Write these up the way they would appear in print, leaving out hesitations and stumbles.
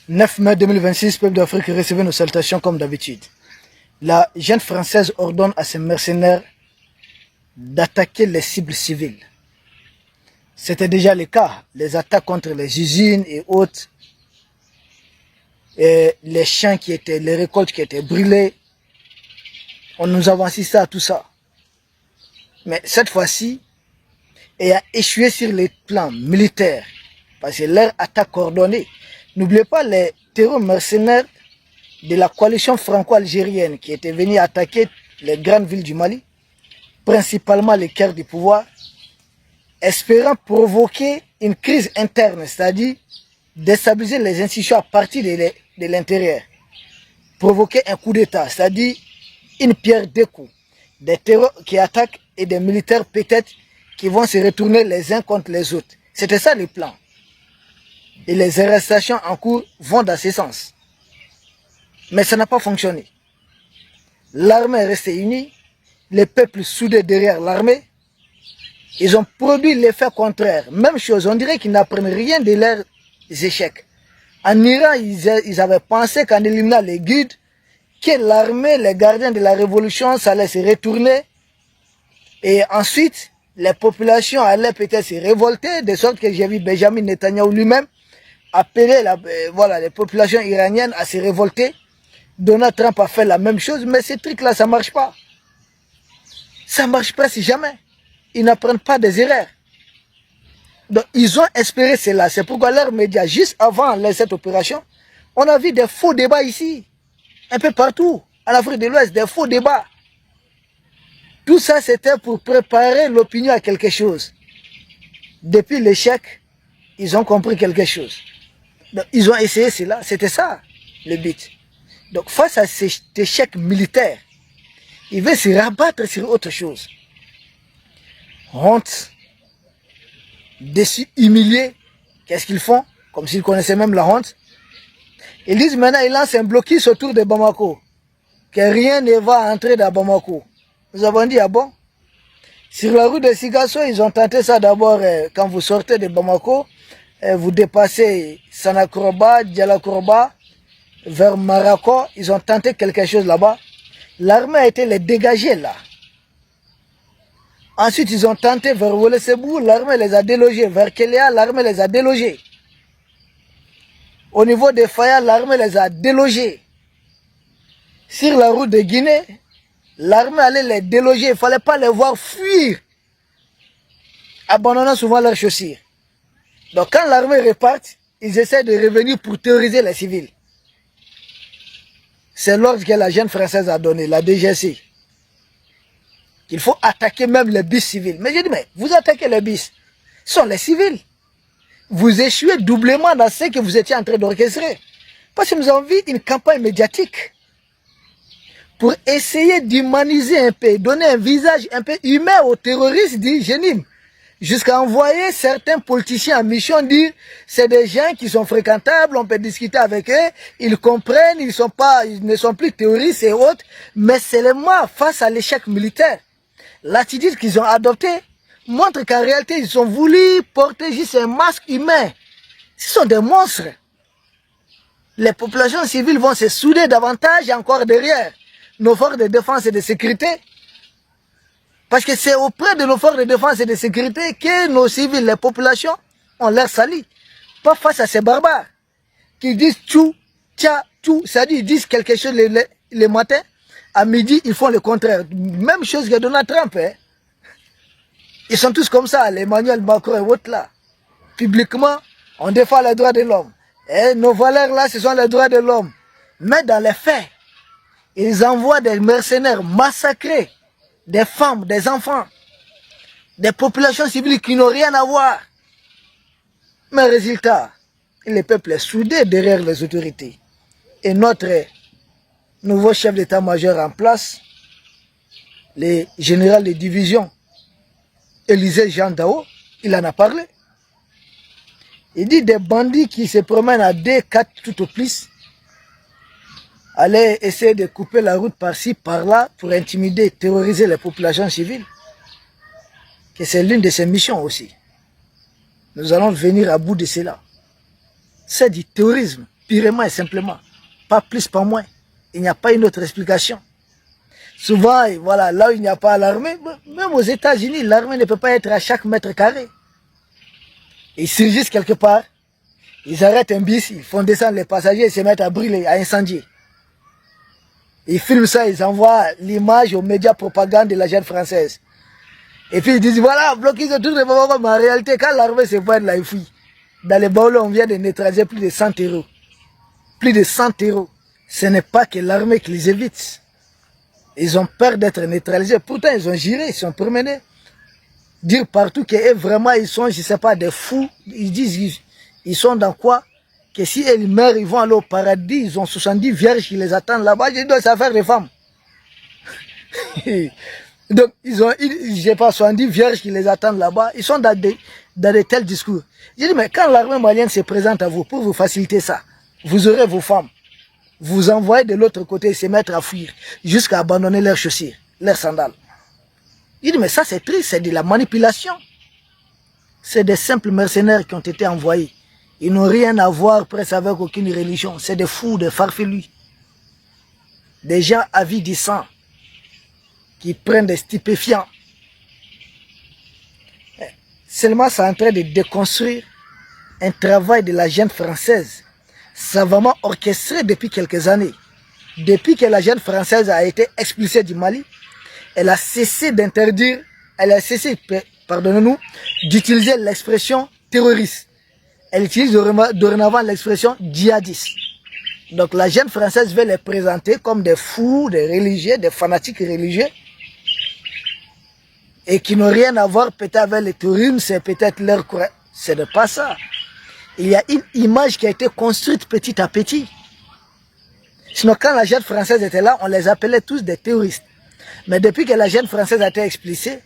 9 mai 2026, peuple d'Afrique, recevez nos salutations comme d'habitude. La jeune française ordonne à ses mercenaires d'attaquer les cibles civiles. C'était déjà le cas, les attaques contre les usines et autres, et les champs qui étaient, les récoltes qui étaient brûlées. On nous avons assisté à tout ça. Mais cette fois-ci, elle a échoué sur les plans militaires, parce que leur attaque coordonnée. N'oubliez pas les terroristes mercenaires de la coalition franco-algérienne qui étaient venus attaquer les grandes villes du Mali, principalement les cœurs du pouvoir, espérant provoquer une crise interne, c'est-à-dire déstabiliser les institutions à partir de l'intérieur, provoquer un coup d'État, c'est-à-dire une pierre deux coups, des terroristes qui attaquent et des militaires peut-être qui vont se retourner les uns contre les autres. C'était ça le plan. Et les arrestations en cours vont dans ce sens. Mais ça n'a pas fonctionné. L'armée est restée unie, les peuples soudés derrière l'armée. Ils ont produit l'effet contraire. Même chose, on dirait qu'ils n'apprennent rien de leurs échecs. En Iran, ils avaient pensé qu'en éliminant les guides, que l'armée, les gardiens de la révolution, ça allait se retourner. Et ensuite, les populations allaient peut-être se révolter, de sorte que j'ai vu Benjamin Netanyahu lui-même appeler les populations iraniennes à se révolter. Donald Trump a fait la même chose, mais ces trucs-là, ça ne marche pas. Ça ne marche presque jamais. Ils n'apprennent pas des erreurs. Donc, ils ont espéré cela. C'est pourquoi leurs médias, juste avant cette opération, on a vu des faux débats ici. Un peu partout, en Afrique de l'Ouest, des faux débats. Tout ça, c'était pour préparer l'opinion à quelque chose. Depuis l'échec, ils ont compris quelque chose. Donc, ils ont essayé cela. C'était ça, le but. Donc, face à cet échec militaire, ils veulent se rabattre sur autre chose. Honte, déçus, humiliés. Qu'est-ce qu'ils font? Comme s'ils connaissaient même la honte. Ils disent maintenant, ils lancent un blocus autour de Bamako. Que rien ne va entrer dans Bamako. Nous avons dit, ah bon? Sur la rue de Sigasso, ils ont tenté ça d'abord quand vous sortez de Bamako. Vous dépassez Sanakroba, Dialakroba, vers Marako. Ils ont tenté quelque chose là-bas. L'armée a été les dégager là. Ensuite, ils ont tenté vers Wolesebou, l'armée les a délogés. Vers Kéléa, l'armée les a délogés. Au niveau des Faya, l'armée les a délogés. Sur la route de Guinée, l'armée allait les déloger. Il ne fallait pas les voir fuir, abandonnant souvent leurs chaussures. Donc quand l'armée repart, ils essaient de revenir pour terroriser les civils. C'est l'ordre que la jeune française a donné, la DGC. Qu'il faut attaquer même les bus civils. Mais j'ai dit, mais vous attaquez les bus, ce sont les civils. Vous échouez doublement dans ce que vous étiez en train d'orchestrer. Parce que nous avons vu une campagne médiatique pour essayer d'humaniser un peu, donner un visage un peu humain aux terroristes du Génime. Jusqu'à envoyer certains politiciens en mission dire c'est des gens qui sont fréquentables, on peut discuter avec eux, ils comprennent, ils ne sont plus terroristes et autres, mais seulement face à l'échec militaire. L'attitude qu'ils ont adoptée montre qu'en réalité, ils ont voulu porter juste un masque humain. Ce sont des monstres. Les populations civiles vont se souder davantage encore derrière nos forces de défense et de sécurité. Parce que c'est auprès de nos forces de défense et de sécurité que nos civils, les populations, ont l'air salis. Pas face à ces barbares qui disent tout, tcha, tout. C'est-à-dire, ils disent quelque chose le matin, à midi, ils font le contraire. Même chose que Donald Trump. Hein. Ils sont tous comme ça, Emmanuel Macron et autres là. Publiquement, on défend les droits de l'homme. Et nos valeurs là, ce sont les droits de l'homme. Mais dans les faits, ils envoient des mercenaires massacrer des femmes, des enfants, des populations civiles qui n'ont rien à voir. Mais résultat, le peuple est soudé derrière les autorités. Et notre nouveau chef d'état-major en place, le général de division, Élisée Jean Dao, il en a parlé. Il dit des bandits qui se promènent à 2, 4 tout au plus, allaient essayer de couper la route par-ci, par-là, pour intimider, terroriser les populations civiles. Que c'est l'une de ses missions aussi. Nous allons venir à bout de cela. C'est du terrorisme. purement et simplement. Pas plus, pas moins. Il n'y a pas une autre explication. Souvent, voilà, là où il n'y a pas l'armée, même aux États-Unis, l'armée ne peut pas être à chaque mètre carré. Ils surgissent quelque part, ils arrêtent un bus, ils font descendre les passagers et se mettent à brûler, à incendier. Ils filment ça, ils envoient l'image aux médias propagande de la jeune française. Et puis ils disent, voilà, bloqué de tout, mais en réalité, quand l'armée se pointe là, il fuit. Dans les baoulés, on vient de neutraliser plus de 100 terreaux. Plus de 100 terreaux. Ce n'est pas que l'armée qui les évite. Ils ont peur d'être neutralisés. Pourtant, ils ont géré, ils sont promenés. Dire partout que vraiment, ils sont, je ne sais pas, des fous. Ils disent, ils sont dans quoi? Que si ils meurent, ils vont aller au paradis. Ils ont 70 vierges qui les attendent là-bas. Je dis, c'est affaire des femmes. Donc, ils ont, je sais pas, 70 vierges qui les attendent là-bas. Ils sont dans de tels discours. Je dis, mais quand l'armée malienne se présente à vous pour vous faciliter ça, vous aurez vos femmes. Vous envoyez de l'autre côté et se mettre à fuir jusqu'à abandonner leurs chaussures, leurs sandales. Il dit, mais ça c'est triste, c'est de la manipulation. C'est des simples mercenaires qui ont été envoyés. Ils n'ont rien à voir presque avec aucune religion. C'est des fous, des farfelus. Des gens avidissants qui prennent des stupéfiants. Seulement, c'est en train de déconstruire un travail de la jeune française savamment orchestré depuis quelques années. Depuis que la jeune française a été expulsée du Mali, elle a cessé d'interdire, elle a cessé, pardonnez-nous, d'utiliser l'expression terroriste. Elle utilise dorénavant l'expression djihadiste. Donc la jeune française veut les présenter comme des fous, des religieux, des fanatiques religieux, et qui n'ont rien à voir peut-être avec le terrorisme, c'est peut-être leur courage. Ce n'est pas ça. Il y a une image qui a été construite petit à petit. Sinon, quand la jeune française était là, on les appelait tous des terroristes. Mais depuis que la jeune française a été expulsée,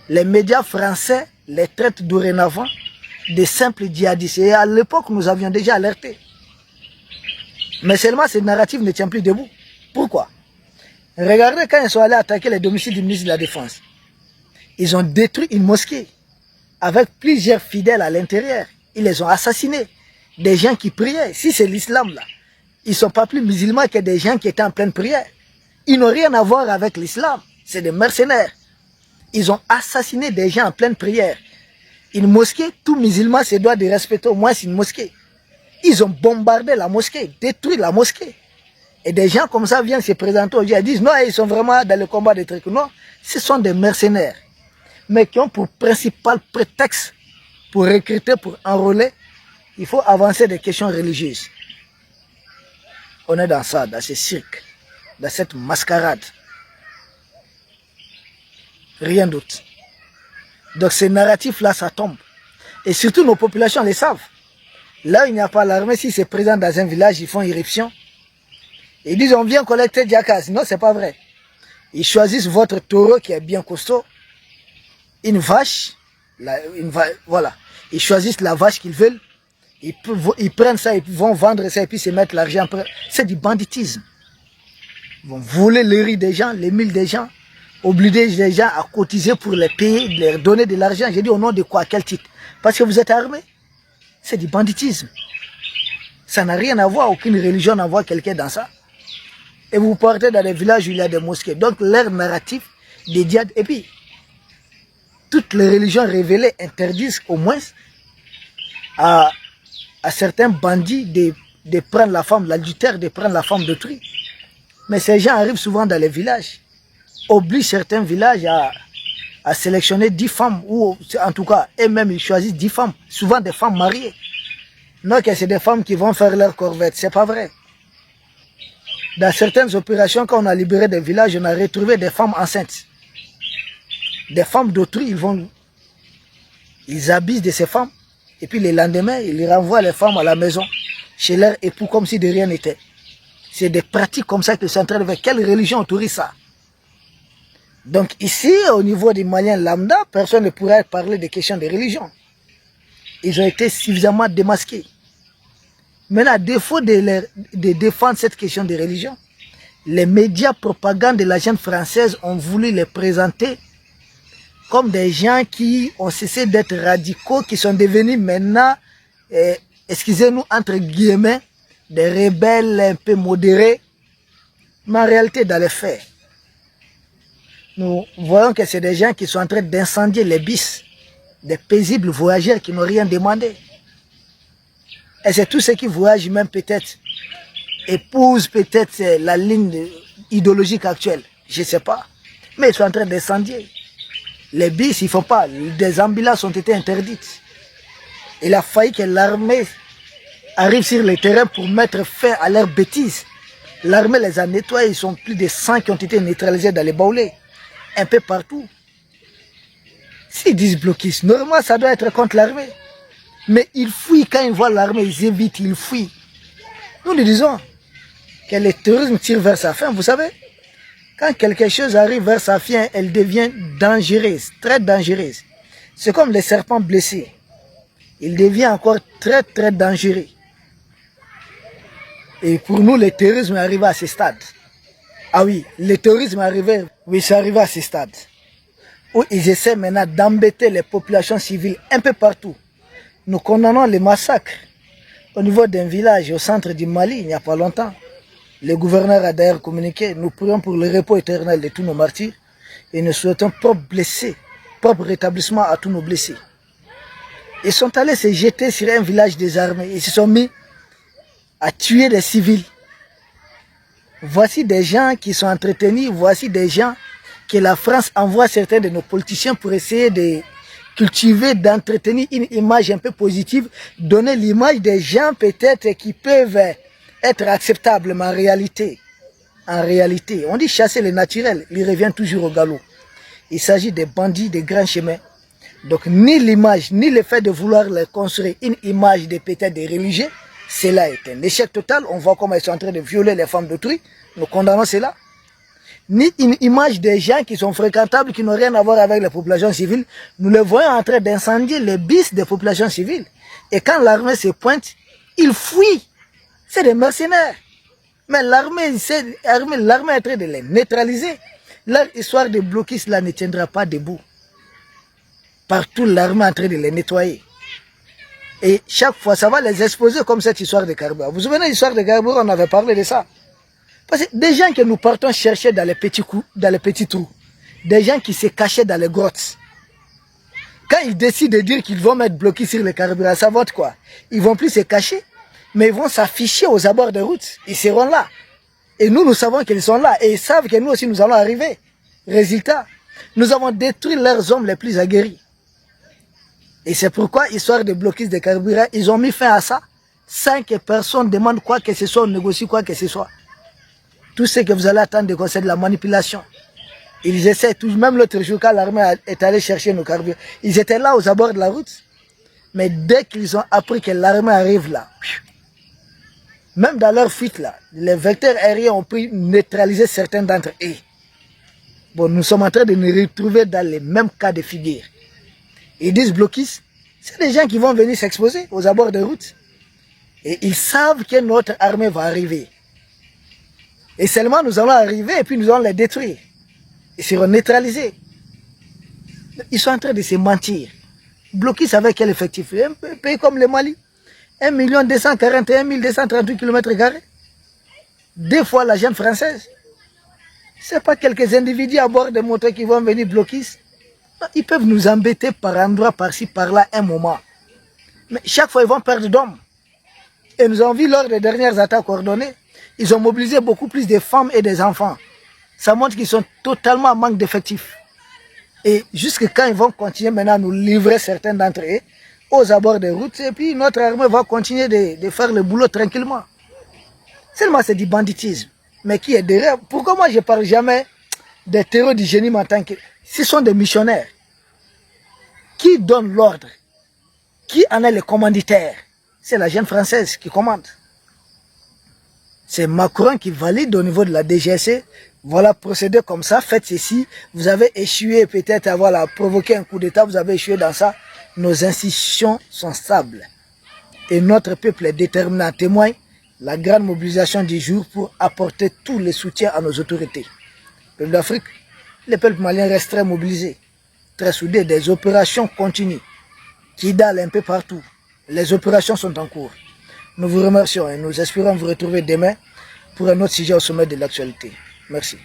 les médias français les traitent dorénavant de simples djihadistes. Et à l'époque, nous avions déjà alerté. Mais seulement, ce narratif ne tient plus debout. Pourquoi? Regardez quand ils sont allés attaquer les domiciles du ministre de la Défense. Ils ont détruit une mosquée avec plusieurs fidèles à l'intérieur. Ils les ont assassinés. Des gens qui priaient. Si c'est l'islam là, ils ne sont pas plus musulmans que des gens qui étaient en pleine prière. Ils n'ont rien à voir avec l'islam. C'est des mercenaires. Ils ont assassiné des gens en pleine prière. Une mosquée, tout musulman se doit de respecter au moins une mosquée. Ils ont bombardé la mosquée, détruit la mosquée. Et des gens comme ça viennent se présenter aux gens et disent non, ils sont vraiment dans le combat des trucs. Non, ce sont des mercenaires. Mais qui ont pour principal prétexte pour recruter, pour enrôler, il faut avancer des questions religieuses. On est dans ça, dans ce cirque, dans cette mascarade. Rien d'autre. Donc ces narratifs-là, ça tombe. Et surtout, nos populations les savent. Là où il n'y a pas l'armée, s'ils se présentent dans un village, ils font irruption. Ils disent, on vient collecter Diakas. Non, c'est pas vrai. Ils choisissent votre taureau qui est bien costaud. Une vache, voilà. Ils choisissent la vache qu'ils veulent. Ils prennent ça, ils vont vendre ça et puis se mettre l'argent. C'est du banditisme. Ils vont voler le riz des gens, les milles des gens, obliger les gens à cotiser pour les payer, leur donner de l'argent. J'ai dit au nom de quoi, à quel titre? Parce que vous êtes armés. C'est du banditisme. Ça n'a rien à voir, aucune religion n'envoie quelqu'un dans ça. Et vous partez dans des villages où il y a des mosquées. Donc leur narratif des djihad. Et puis, toutes les religions révélées interdisent au moins à certains bandits de prendre la femme, l'adultère, de prendre la femme d'autrui. Mais ces gens arrivent souvent dans les villages, obligent certains villages à sélectionner 10 femmes, ou en tout cas, eux-mêmes ils choisissent 10 femmes, souvent des femmes mariées. Non que c'est des femmes qui vont faire leur corvette, c'est pas vrai. Dans certaines opérations, quand on a libéré des villages, on a retrouvé des femmes enceintes. Des femmes d'autrui, ils abusent de ces femmes. Et puis le lendemain, ils renvoient les femmes à la maison, chez leur époux, comme si de rien n'était. C'est des pratiques comme ça que sont en train de faire. Quelle religion autorise ça? Donc ici, au niveau des Maliens lambda, personne ne pourrait parler des questions de religion. Ils ont été suffisamment démasqués. Maintenant, à défaut de défendre cette question de religion, les médias propagande de la jeune française ont voulu les présenter comme des gens qui ont cessé d'être radicaux, qui sont devenus maintenant, excusez-nous, entre guillemets, des rebelles un peu modérés, mais en réalité, dans les faits, nous voyons que c'est des gens qui sont en train d'incendier les bis, des paisibles voyageurs qui n'ont rien demandé. Et c'est tous ceux qui voyagent même peut-être, épousent peut-être la ligne idéologique actuelle, je ne sais pas, mais ils sont en train d'incendier. Les bis, ils ne font pas, des ambulances ont été interdites. Il a failli que l'armée arrive sur le terrain pour mettre fin à leurs bêtises. L'armée les a nettoyés, ils sont plus de 100 qui ont été neutralisés dans les baoulés, un peu partout. S'ils disent bloquistes, normalement ça doit être contre l'armée. Mais ils fuient quand ils voient l'armée, ils évitent, ils fuient. Nous disons que le terrorisme tire vers sa fin, vous savez. Quand quelque chose arrive vers sa fin, elle devient dangereuse, très dangereuse. C'est comme les serpents blessés. Il devient encore très très dangereux. Et pour nous, le terrorisme est arrivé à ce stade. Ah oui, le terrorisme est arrivé, oui, c'est arrivé à ce stade. Où ils essaient maintenant d'embêter les populations civiles un peu partout. Nous condamnons les massacres au niveau d'un village au centre du Mali il n'y a pas longtemps. Le gouverneur a d'ailleurs communiqué, nous prions pour le repos éternel de tous nos martyrs et nous souhaitons propre blessés, propre rétablissement à tous nos blessés. Ils sont allés se jeter sur un village désarmé, ils se sont mis à tuer des civils. Voici des gens qui sont entretenus, voici des gens que la France envoie certains de nos politiciens pour essayer de cultiver, d'entretenir une image un peu positive, donner l'image des gens peut-être qui peuvent être acceptables, mais en réalité, on dit chasser le naturel, il revient toujours au galop. Il s'agit des bandits, des grands chemins. Donc ni l'image, ni le fait de vouloir leur construire une image de peut-être des religieux, cela est un échec total. On voit comment ils sont en train de violer les femmes d'autrui. Nous condamnons cela. Ni une image des gens qui sont fréquentables, qui n'ont rien à voir avec la population civile. Nous les voyons en train d'incendier les bis des populations civiles. Et quand l'armée se pointe, ils fuient. C'est des mercenaires. Mais l'armée est en train de les neutraliser. Leur histoire de blocus là ne tiendra pas debout. Partout, l'armée est en train de les nettoyer. Et chaque fois, ça va les exposer comme cette histoire de carburant. Vous vous souvenez de l'histoire de carburant, on avait parlé de ça. Parce que des gens que nous partons chercher dans les petits trous, des gens qui se cachaient dans les grottes, quand ils décident de dire qu'ils vont mettre bloqué sur le carburant, ça va être quoi? Ils vont plus se cacher, mais ils vont s'afficher aux abords des routes. Ils seront là. Et nous savons qu'ils sont là. Et ils savent que nous aussi, nous allons arriver. Résultat, nous avons détruit leurs hommes les plus aguerris. Et c'est pourquoi, histoire de blocus de carburant, ils ont mis fin à ça, sans que personne demande quoi que ce soit, négocie quoi que ce soit. Tout ce que vous allez attendre, c'est de la manipulation. Ils essaient, même l'autre jour, quand l'armée est allée chercher nos carburants, ils étaient là aux abords de la route. Mais dès qu'ils ont appris que l'armée arrive là, même dans leur fuite là, les vecteurs aériens ont pu neutraliser certains d'entre eux. Bon, nous sommes en train de nous retrouver dans les mêmes cas de figure. Ils disent blocus, c'est des gens qui vont venir s'exposer aux abords de route. Et ils savent que notre armée va arriver. Et seulement nous allons arriver et puis nous allons les détruire. Ils seront neutralisés. Ils sont en train de se mentir. Blocus avec quel effectif? Un pays comme le Mali. 1 241 238 km². 2 fois la jeune française. Ce n'est pas quelques individus à bord de motos qui vont venir bloquer. Ils peuvent nous embêter par endroits, par-ci, par-là, un moment. Mais chaque fois, ils vont perdre d'hommes. Et nous avons vu lors des dernières attaques coordonnées, ils ont mobilisé beaucoup plus de femmes et des enfants. Ça montre qu'ils sont totalement en manque d'effectifs. Et jusqu'à quand ils vont continuer maintenant à nous livrer certains d'entre eux aux abords des routes, et puis notre armée va continuer de faire le boulot tranquillement. Seulement c'est du banditisme. Mais qui est derrière? Pourquoi moi je ne parle jamais des terreurs du génie en tant que... Ce sont des missionnaires. Qui donne l'ordre? Qui en est le commanditaire? C'est la jeune française qui commande. C'est Macron qui valide au niveau de la DGSE. Voilà, procédez comme ça, faites ceci. Vous avez échoué peut-être à voilà, provoquer un coup d'État, vous avez échoué dans ça. Nos institutions sont stables. Et notre peuple est déterminé à témoigner la grande mobilisation du jour pour apporter tout le soutien à nos autorités. Le peuple d'Afrique, le peuple malien reste très mobilisé, très soudé. Des opérations continuent, qui dalent un peu partout. Les opérations sont en cours. Nous vous remercions et nous espérons vous retrouver demain pour un autre sujet au sommet de l'actualité. Merci.